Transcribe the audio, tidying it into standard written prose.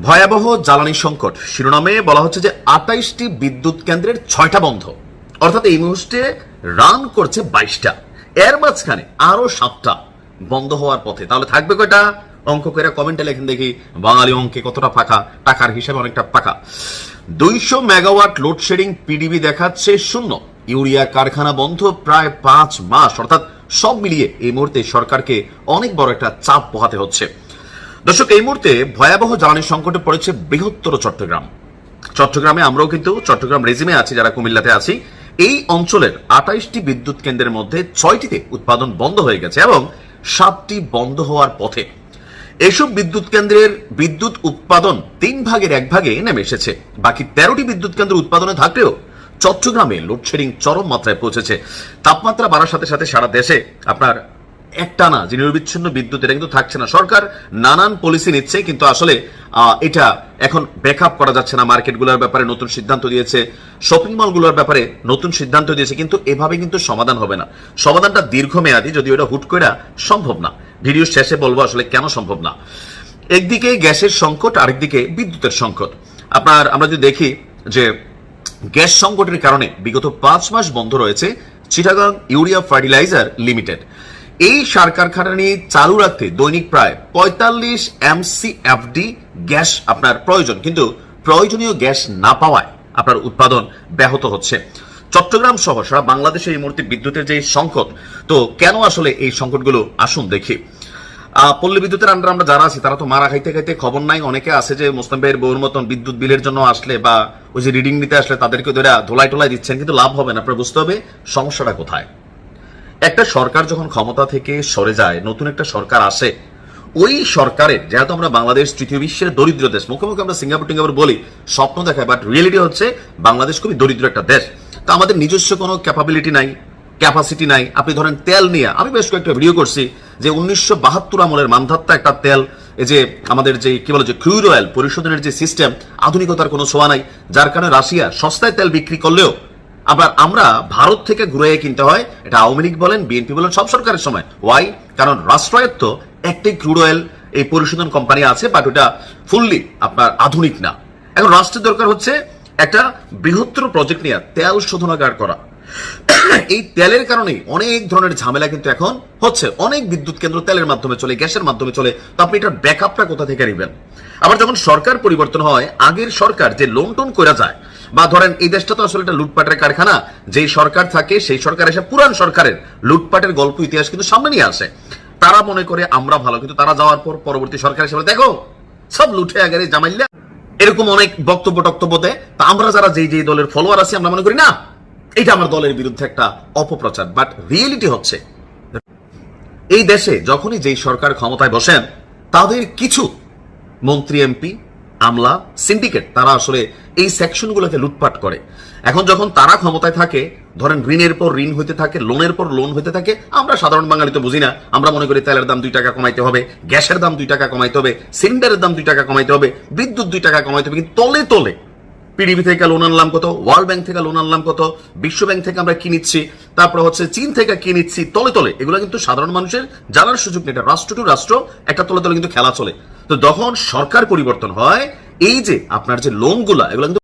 ভয়াবহ জ্বালানি সংকট শিরোনামে বলা হচ্ছে যে ২৮টি বিদ্যুৎ কেন্দ্রের ৬টা বন্ধ, অর্থাৎ এই মুহূর্তে রান করছে ২২টা, এর মাঝখানে আরো ৭টা বন্ধ হওয়ার পথে। তাহলে থাকবে কয়টা? অঙ্ক করে কমেন্টে লেখেন দেখি, বাঙালি অঙ্কে কতটা ফাঁকা, টাকার হিসাবে অনেকটা ফাঁকা। ২০০ মেগাওয়াট লোডশেডিং পিডিবি দেখাচ্ছে শূন্য, ইউরিয়া কারখানা বন্ধ প্রায় ৫ মাস, অর্থাৎ সব মিলিয়ে এই মুহূর্তে সরকারকে অনেক বড় একটা চাপ পোহাতে হচ্ছে। দর্শক, এই মুহূর্তে ভয়াবহ জ্বালানি সংকটে পড়েছে বৃহত্তর চট্টগ্রামে আমরাও কিন্তু চট্টগ্রাম রেজিমে আছি, যারা কুমিল্লাতে আছি। এই অঞ্চলের ২৮টি বিদ্যুৎ কেন্দ্রের মধ্যে ৬টিতে উৎপাদন বন্ধ হয়ে গেছে এবং ৭টি বন্ধ হওয়ার পথে। এসব বিদ্যুৎ কেন্দ্রের বিদ্যুৎ উৎপাদন ৩ ভাগের ১ ভাগে নেমে এসেছে। বাকি ১৩টি বিদ্যুৎ কেন্দ্র উৎপাদনে থাকলেও চট্টগ্রামে লোডশেডিং চরম মাত্রায় পৌঁছেছে। তাপমাত্রা বাড়ার সাথে সাথে সারা দেশে আপনার একটানা যে নিরবিচ্ছিন্ন বিদ্যুৎ, এটা কিন্তু থাকছে না। সরকার নানান পলিসি নিচ্ছে, কিন্তু আসলে এটা এখন ব্যাকআপ করা যাচ্ছে না। মার্কেটগুলোর ব্যাপারে নতুন সিদ্ধান্ত দিয়েছে, শপিং মলগুলোর ব্যাপারে নতুন সিদ্ধান্ত দিয়েছে, কিন্তু এভাবে কিন্তু সমাধান হবে না। সমাধানটা দীর্ঘমেয়াদী, যদিও এটা হুট করে সম্ভব না। ভিডিও শেষে বলবো আসলে কেন সম্ভব না। একদিকে গ্যাসের সংকট, আরেকদিকে বিদ্যুতের সংকট। আমরা যদি দেখি যে গ্যাস সংকটের কারণে বিগত 5 মাস বন্ধ রয়েছে চিটাগাং ইউরিয়া ফার্টিলাইজার লিমিটেড। এই সার কারখানাটি চালু রাখতে দৈনিক প্রায় ৪৫ MCFD গ্যাস আপনার প্রয়োজন, কিন্তু প্রয়োজনীয় গ্যাস না পাওয়ায় আপনার উৎপাদন ব্যাহত হচ্ছে। চট্টগ্রাম সহ সারা বাংলাদেশে এই মুহূর্তে বিদ্যুতের যে সংকট, তো কেন আসলে এই সংকটগুলো আসুন দেখি। পল্লী বিদ্যুতের আন্ডারে আমরা যারা আছি তারা তো মারা খাইতে খাইতে খবর নাই। অনেকে আছে যে মোস্তাম ভাইয়ের বউর মতন বিদ্যুৎ বিলের জন্য আসলে বা ওই যে রিডিং নিতে আসলে তাদেরকে ধরে ধোলাই টোলাই দিচ্ছেন, কিন্তু লাভ হবে না। আপনার বুঝতে হবে সমস্যাটা কোথায়। একটা সরকার যখন ক্ষমতা থেকে সরে যায়, নতুন একটা সরকার আসে, ওই সরকারের, যেহেতু আমরা বাংলাদেশ তৃতীয় বিশ্বের দরিদ্র দেশ, মুখে মুখে আমরা সিঙ্গাপুর বলি, স্বপ্ন দেখায়, বাট রিয়েলিটি হচ্ছে বাংলাদেশ খুবই দরিদ্র একটা দেশ। তো আমাদের নিজস্ব কোনো ক্যাপাবিলিটি নাই, ক্যাপাসিটি নাই। আপনি ধরেন তেল নিয়ে আমি বেশ কয়েকটা ভিডিও করছি যে 1972 আমলের মানধাত্তা একটা তেল, এই যে আমাদের যে কি বলে যে ক্রুড অয়েল পরিশোধনের যে সিস্টেম, আধুনিকতার কোনো ছোঁয়া নাই, যার কারণে রাশিয়া সস্তায় তেল বিক্রি করলেও আবার আমরা ভারত থেকে ঘুরে কিনতে হয়। এটা আওয়ামী লীগ বলেন, বিএনপি বলেন, সব সরকারের সময়। ওয়াই? কারণ রাষ্ট্রায়ত্ত একটি ক্রুড অয়েল এই পরিশোধন কোম্পানি আছে, বাট ওটা ফুললি আপনার আধুনিক না। এখন রাষ্ট্রের দরকার হচ্ছে একটা বৃহত্তর প্রজেক্ট নিয়ে তেল শোধনাগার করা। এই তেলের কারণে অনেক ধরনের ঝামেলা কিন্তু এখন হচ্ছে। অনেক বিদ্যুৎ কেন্দ্র তেলের মাধ্যমে চলে, গ্যাসের মাধ্যমে চলে। তো আপনি এটার ব্যাকআপটা কোথা থেকে নেবেন? আবার যখন সরকার পরিবর্তন হয়, আগের সরকার যে লোন টোন করে যায়, বা ধরেন এই দেশটা তো আসলে একটা লুটপাটের কারখানা, যেই সরকার থাকে সেই সরকার এসে পুরান সরকারের লুটপাটের গল্প ইতিহাস কিন্তু সামনে নিয়ে আসে। তারা মনে করে আমরা ভালো, কিন্তু তারা যাওয়ার পর পরবর্তী সরকার এসে দেখো সব লুটে আগে জামাইল্লা, এরকম অনেক বক্তব্য দেয়। তা আমরা যারা যেই দলের ফলোয়ার আছি, আমরা মনে করি না এটা আমার দলের বিরুদ্ধে একটা অপপ্রচার। বাট রিয়েলিটি হচ্ছে এই দেশে যখনই যেই সরকার ক্ষমতায় বসেন, তাদের কিছু মন্ত্রী, এমপি, আমলা, সিন্ডিকেট, তারা আসলে এই সেকশনগুলোকে লুটপাট করে। এখন যখন তারা ক্ষমতায় থাকে, ধরেন ঋণের পর ঋণ হইতে থাকে, লোনের পর লোন হইতে থাকে। আমরা সাধারণ বাঙালি তো বুঝি না, আমরা মনে করি তেলের দাম 2 টাকা কমাইতে হবে, গ্যাসের দাম 2 টাকা কমাইতে হবে, সিলিন্ডারের দাম 2 টাকা কমাইতে হবে, বিদ্যুৎ 2 টাকা কমাইতে হবে। কিন্তু তলে তলে পিডিবি থেকে লোন আনলাম কত, ওয়ার্ল্ড ব্যাংক থেকে লোন আনলাম কত, বিশ্ব ব্যাংক থেকে আমরা কি নিচ্ছি, তারপর হচ্ছে চীন থেকে কি নিচ্ছি, তলে তলে এগুলো কিন্তু সাধারণ মানুষের জানার সুযোগ নেই। রাষ্ট্র টু রাষ্ট্র একটা তলে তলে কিন্তু খেলা চলে। তো যখন সরকার পরিবর্তন হয়, এই যে আপনার যে লোনগুলা, এগুলো কিন্তু